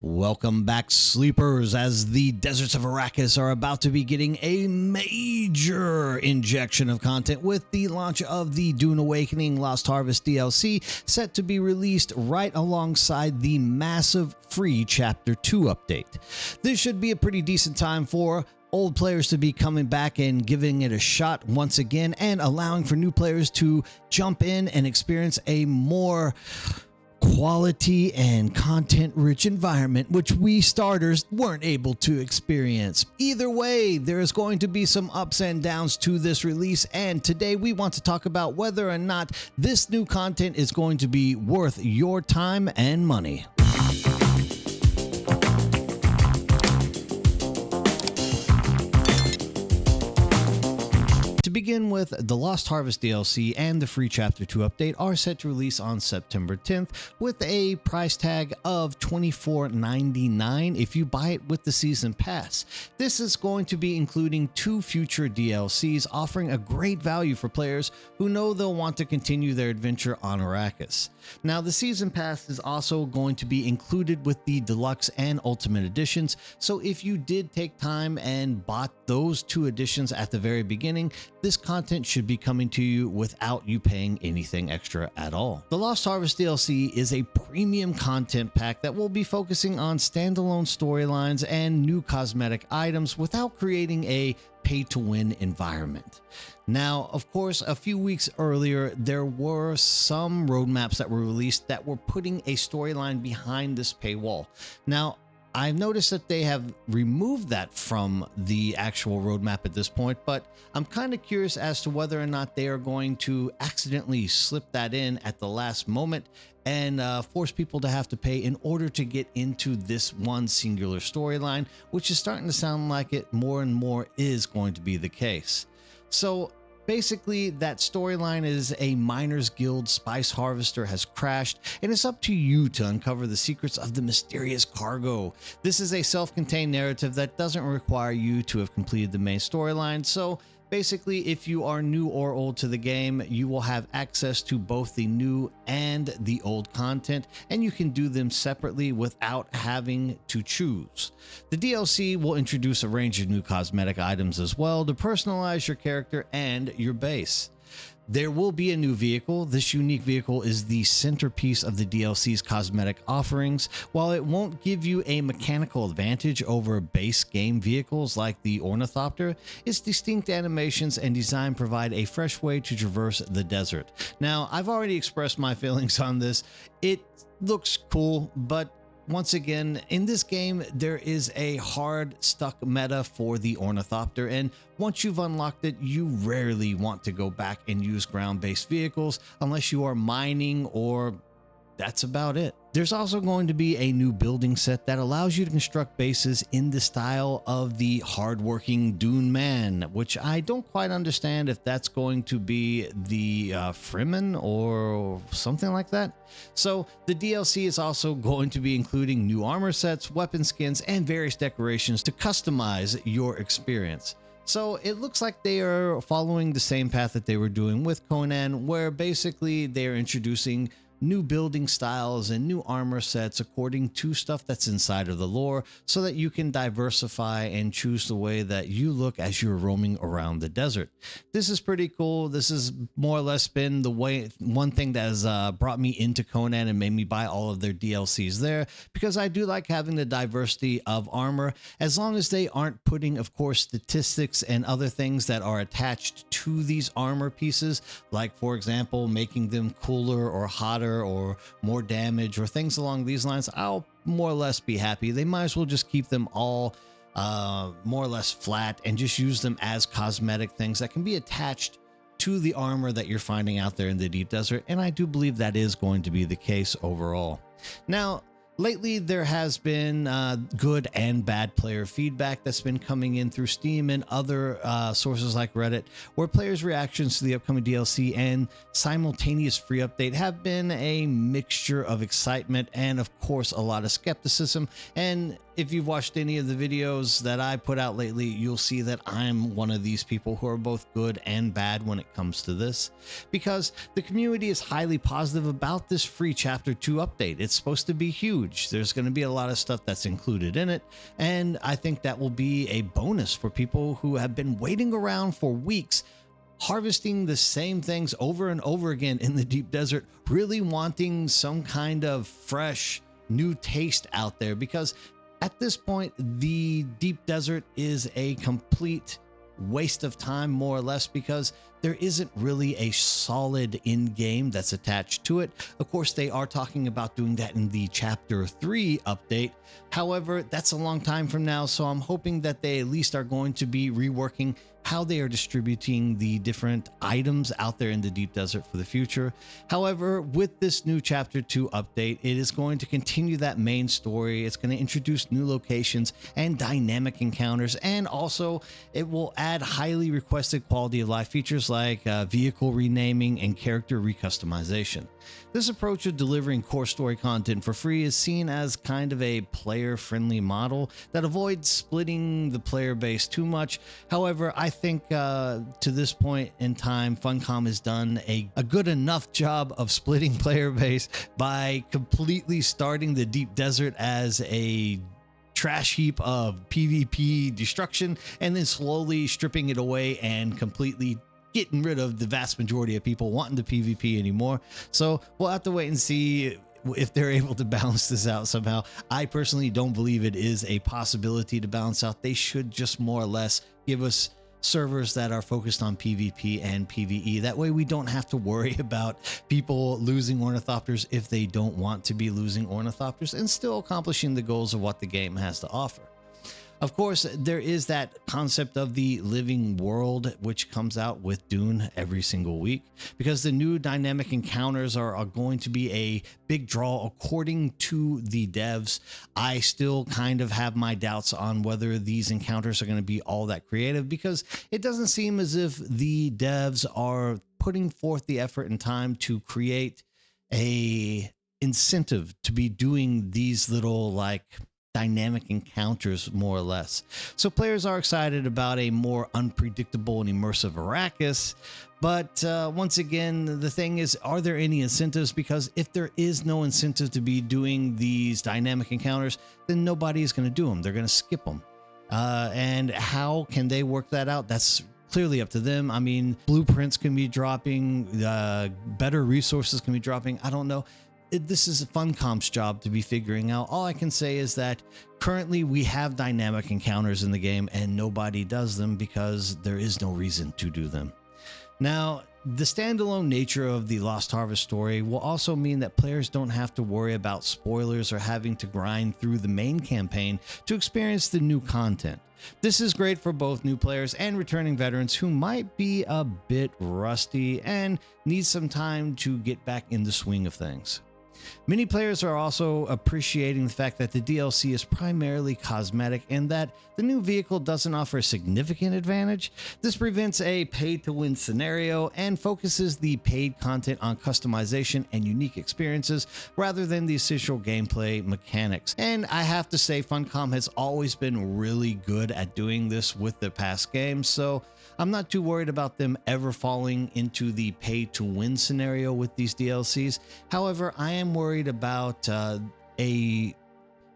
Welcome back, sleepers, as the deserts of Arrakis are about to be getting a major injection of content with the launch of the Dune Awakening Lost Harvest DLC, set to be released right alongside the massive free Chapter 2 update. This should be a pretty decent time for old players to be coming back and giving it a shot once again, and allowing for new players to jump in and experience a more quality and content-rich environment, which we starters weren't able to experience. Either way, there is going to be some ups and downs to this release, and today we want to talk about whether or not this new content is going to be worth your time and money. To begin with, the Lost Harvest DLC and the free Chapter 2 update are set to release on September 10th with a price tag of $24.99 if you buy it with the Season Pass. This is going to be including 2 future DLCs, offering a great value for players who know they'll want to continue their adventure on Arrakis. Now, the Season Pass is also going to be included with the Deluxe and Ultimate Editions, so if you did take time and bought those 2 editions at the very beginning, this content should be coming to you without you paying anything extra at all. The Lost Harvest DLC is a premium content pack that will be focusing on standalone storylines and new cosmetic items without creating a pay-to-win environment. Now, of course, a few weeks earlier, there were some roadmaps that were released that were putting a storyline behind this paywall. Now, I've noticed that they have removed that from the actual roadmap at this point, but I'm kind of curious as to whether or not they are going to accidentally slip that in at the last moment and force people to have to pay in order to get into this one singular storyline, which is starting to sound like it more and more is going to be the case. So basically, that storyline is a miners guild spice harvester has crashed, and it's up to you to uncover the secrets of the mysterious cargo. This is a self-contained narrative that doesn't require you to have completed the main storyline, so basically, if you are new or old to the game, you will have access to both the new and the old content, and you can do them separately without having to choose. The DLC will introduce a range of new cosmetic items as well to personalize your character and your base. There will be a new vehicle. This unique vehicle is the centerpiece of the DLC's cosmetic offerings. While it won't give you a mechanical advantage over base game vehicles like the Ornithopter, its distinct animations and design provide a fresh way to traverse the desert. Now, I've already expressed my feelings on this. It looks cool, but once again, in this game, there is a hard stuck meta for the Ornithopter, and once you've unlocked it, you rarely want to go back and use ground-based vehicles unless you are mining, or that's about it. There's also going to be a new building set that allows you to construct bases in the style of the hardworking Dune man, which I don't quite understand if that's going to be the Fremen or something like that. So the DLC is also going to be including new armor sets, weapon skins, and various decorations to customize your experience. So it looks like they are following the same path that they were doing with Conan, where basically they're introducing new building styles and new armor sets according to stuff that's inside of the lore, so that you can diversify and choose the way that you look as you're roaming around the desert. This is pretty cool. This has more or less been the one thing that has brought me into Conan and made me buy all of their DLCs there, because I do like having the diversity of armor, as long as they aren't putting, of course, statistics and other things that are attached to these armor pieces, like, for example, making them cooler or hotter or more damage or things along these lines. I'll more or less be happy. They might as well just keep them all more or less flat and just use them as cosmetic things that can be attached to the armor that you're finding out there in the deep desert, and I do believe that is going to be the case overall. Now, lately, there has been good and bad player feedback that's been coming in through Steam and other sources like Reddit, where players' reactions to the upcoming DLC and simultaneous free update have been a mixture of excitement and, of course, a lot of skepticism. And if you've watched any of the videos that I put out lately, you'll see that I'm one of these people who are both good and bad when it comes to this, because the community is highly positive about this free Chapter 2 update. It's supposed to be huge. huge. There's going to be a lot of stuff that's included in it, and I think that will be a bonus for people who have been waiting around for weeks, harvesting the same things over and over again in the deep desert, really wanting some kind of fresh new taste out there, because at this point the deep desert is a complete waste of time, more or less, because there isn't really a solid end game that's attached to it. Of course, they are talking about doing that in the chapter 3 update. However, that's a long time from now, so I'm hoping that they at least are going to be reworking how they are distributing the different items out there in the deep desert for the future. However, with this new chapter 2 update, it is going to continue that main story. It's going to introduce new locations and dynamic encounters, and also it will add highly requested quality of life features like vehicle renaming and character recustomization. This approach of delivering core story content for free is seen as kind of a player-friendly model that avoids splitting the player base too much. However, I think to this point in time, Funcom has done a good enough job of splitting player base by completely starting the deep desert as a trash heap of PvP destruction, and then slowly stripping it away and completely getting rid of the vast majority of people wanting the PvP anymore. So we'll have to wait and see if they're able to balance this out somehow. I personally don't believe it is a possibility to balance out. They should just more or less give us servers that are focused on PvP and PvE. That way we don't have to worry about people losing ornithopters if they don't want to be losing ornithopters, and still accomplishing the goals of what the game has to offer. Of course, there is that concept of the living world, which comes out with Dune every single week, because the new dynamic encounters are going to be a big draw according to the devs. I still kind of have my doubts on whether these encounters are going to be all that creative, because it doesn't seem as if the devs are putting forth the effort and time to create a incentive to be doing these little dynamic encounters, more or less. So players are excited about a more unpredictable and immersive Arrakis, but once again, the thing is, are there any incentives? Because if there is no incentive to be doing these dynamic encounters, then nobody is going to do them. They're going to skip them. And how can they work that out? That's clearly up to them. I mean, blueprints can be dropping, better resources can be dropping. I don't know. This is Funcom's job to be figuring out. All I can say is that currently we have dynamic encounters in the game and nobody does them because there is no reason to do them. Now, the standalone nature of the Lost Harvest story will also mean that players don't have to worry about spoilers or having to grind through the main campaign to experience the new content. This is great for both new players and returning veterans who might be a bit rusty and need some time to get back in the swing of things. Many players are also appreciating the fact that the DLC is primarily cosmetic and that the new vehicle doesn't offer a significant advantage. This prevents a pay-to-win scenario and focuses the paid content on customization and unique experiences rather than the essential gameplay mechanics. And I have to say, Funcom has always been really good at doing this with the past games, so I'm not too worried about them ever falling into the pay-to-win scenario with these DLCs. However, I am worried about a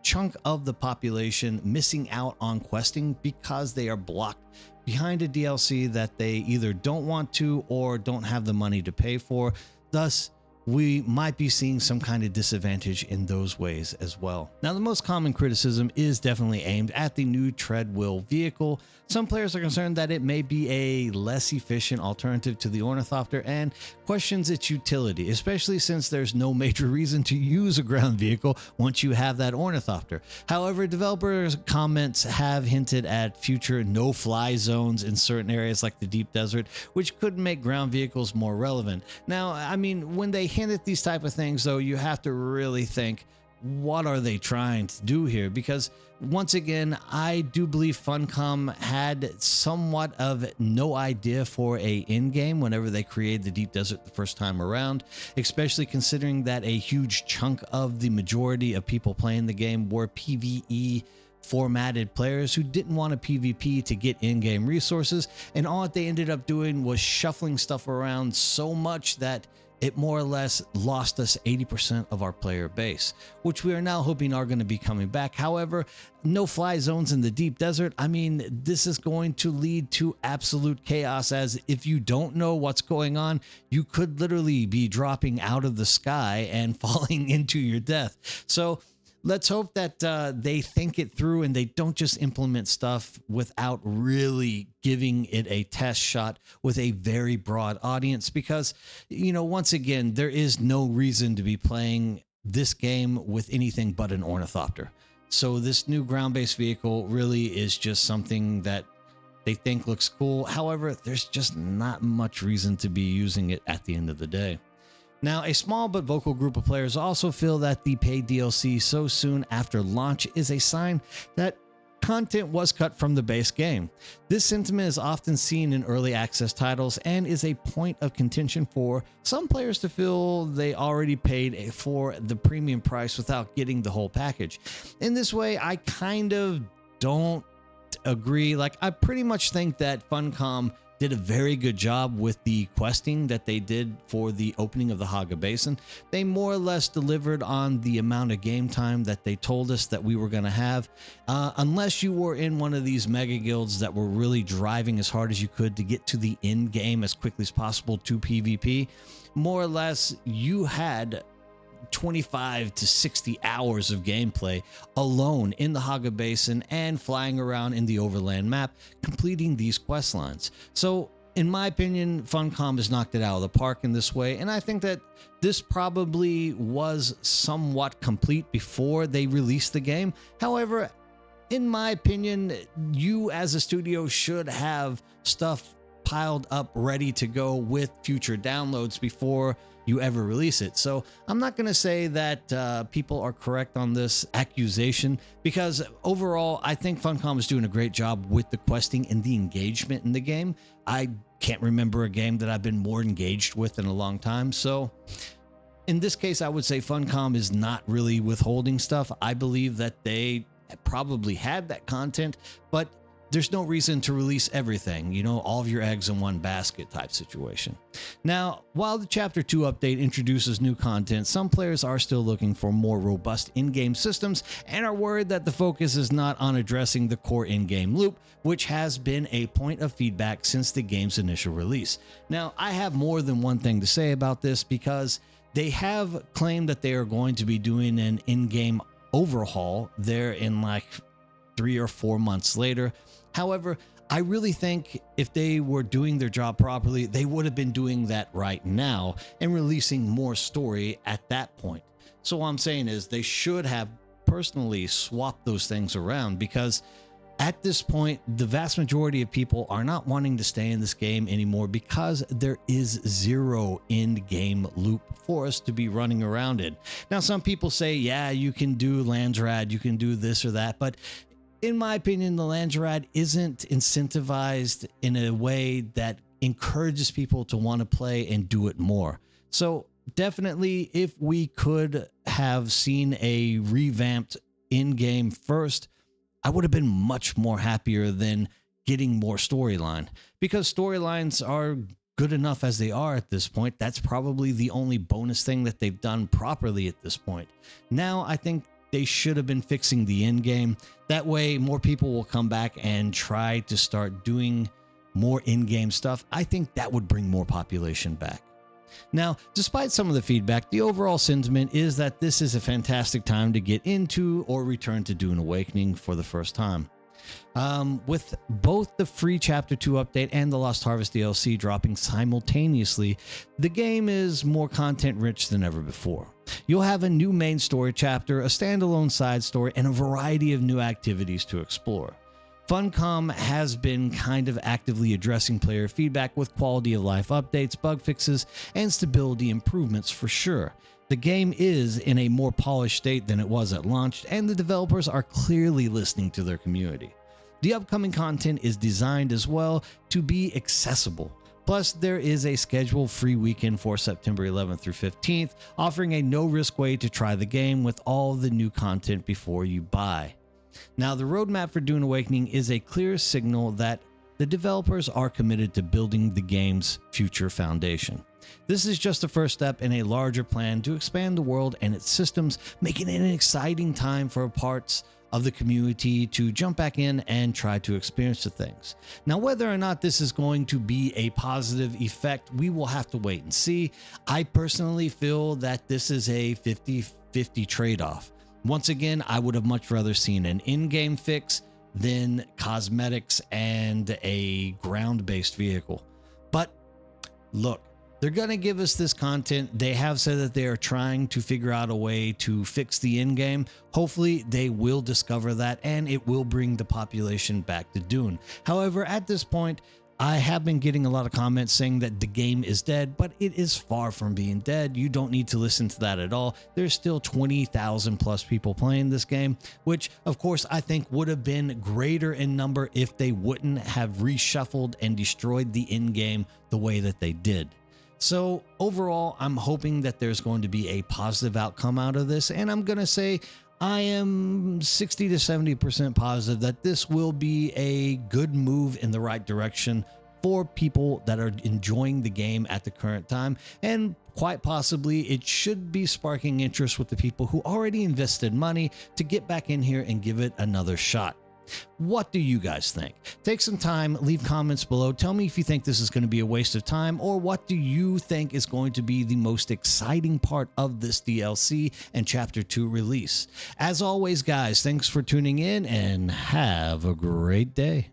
chunk of the population missing out on questing because they are blocked behind a DLC that they either don't want to or don't have the money to pay for. Thus, we might be seeing some kind of disadvantage in those ways as well. Now, the most common criticism is definitely aimed at the new Treadwheel vehicle. Some players are concerned that it may be a less efficient alternative to the Ornithopter and questions its utility, especially since there's no major reason to use a ground vehicle once you have that Ornithopter. However, developers' comments have hinted at future no-fly zones in certain areas like the deep desert, which could make ground vehicles more relevant. Now, I mean, when they hint at these type of things, though, you have to really think, what are they trying to do here? Because once again, I do believe Funcom had somewhat of no idea for a end game whenever they created the deep desert the first time around, especially considering that a huge chunk of the majority of people playing the game were PvE formatted players who didn't want a PvP to get in-game resources, and all that they ended up doing was shuffling stuff around so much that it more or less lost us 80% of our player base, which we are now hoping are going to be coming back. However, no fly zones in the deep desert. I mean, this is going to lead to absolute chaos, as if you don't know what's going on, you could literally be dropping out of the sky and falling into your death. So let's hope that they think it through and they don't just implement stuff without really giving it a test shot with a very broad audience, because, you know, once again, there is no reason to be playing this game with anything but an ornithopter. So this new ground-based vehicle really is just something that they think looks cool. However, there's just not much reason to be using it at the end of the day. Now, a small but vocal group of players also feel that the paid DLC so soon after launch is a sign that content was cut from the base game. This sentiment is often seen in early access titles and is a point of contention for some players to feel they already paid for the premium price without getting the whole package. In this way, I kind of don't agree. Like, I pretty much think that Funcom did a very good job with the questing that they did for the opening of the Haga Basin. They more or less delivered on the amount of game time that they told us that we were going to have. Unless you were in one of these mega guilds that were really driving as hard as you could to get to the end game as quickly as possible to PvP, more or less you had 25 to 60 hours of gameplay alone in the Haga Basin and flying around in the overland map, completing these quest lines. So in my opinion, Funcom has knocked it out of the park in this way, and I think that this probably was somewhat complete before they released the game. However, in my opinion, you as a studio should have stuff piled up ready to go with future downloads before you ever release it. So I'm not going to say that people are correct on this accusation, because overall I think Funcom is doing a great job with the questing and the engagement in the game. I can't remember a game that I've been more engaged with in a long time. So in this case, I would say Funcom is not really withholding stuff. I believe that they probably had that content, but there's no reason to release everything, you know, all of your eggs in one basket type situation. Now, while the Chapter 2 update introduces new content, some players are still looking for more robust in-game systems and are worried that the focus is not on addressing the core in-game loop, which has been a point of feedback since the game's initial release. Now, I have more than one thing to say about this, because they have claimed that they are going to be doing an in-game overhaul there in like 3 or 4 months later. However, I really think if they were doing their job properly, they would have been doing that right now and releasing more story at that point. So what I'm saying is they should have personally swapped those things around, because at this point, the vast majority of people are not wanting to stay in this game anymore because there is zero end-game loop for us to be running around in. Now, some people say, yeah, you can do Landsrad, you can do this or that, but in my opinion, the Landsrad isn't incentivized in a way that encourages people to want to play and do it more. So definitely, if we could have seen a revamped in-game first, I would have been much more happier than getting more storyline, because storylines are good enough as they are at this point. That's probably the only bonus thing that they've done properly at this point. Now, I think they should have been fixing the end game. That way, more people will come back and try to start doing more in-game stuff. I think that would bring more population back. Now, despite some of the feedback, the overall sentiment is that this is a fantastic time to get into or return to Dune Awakening for the first time. With both the free Chapter 2 update and the Lost Harvest DLC dropping simultaneously, the game is more content-rich than ever before. You'll have a new main story chapter, a standalone side story, and a variety of new activities to explore. Funcom has been kind of actively addressing player feedback with quality of life updates, bug fixes, and stability improvements for sure. The game is in a more polished state than it was at launch, and the developers are clearly listening to their community. The upcoming content is designed as well to be accessible. Plus, there is a scheduled free weekend for September 11th through 15th, offering a no-risk way to try the game with all the new content before you buy. Now, the roadmap for Dune Awakening is a clear signal that the developers are committed to building the game's future foundation. This is just the first step in a larger plan to expand the world and its systems, making it an exciting time for parts of the community to jump back in and try to experience the things. Now, whether or not this is going to be a positive effect, we will have to wait and see. I personally feel that this is a 50-50 trade-off. Once again, I would have much rather seen an in-game fix than cosmetics and a ground-based vehicle. But look, they're going to give us this content. They have said that they are trying to figure out a way to fix the in-game. Hopefully, they will discover that and it will bring the population back to Dune. However, at this point, I have been getting a lot of comments saying that the game is dead, but it is far from being dead. You don't need to listen to that at all. There's still 20,000 plus people playing this game, which of course I think would have been greater in number if they wouldn't have reshuffled and destroyed the in-game the way that they did. So overall, I'm hoping that there's going to be a positive outcome out of this, and I'm going to say I am 60 to 70% positive that this will be a good move in the right direction for people that are enjoying the game at the current time, and quite possibly it should be sparking interest with the people who already invested money to get back in here and give it another shot. What do you guys think? Take some time, leave comments below. Tell me if you think this is going to be a waste of time, or what do you think is going to be the most exciting part of this DLC and Chapter 2 release? As always, guys, thanks for tuning in and have a great day.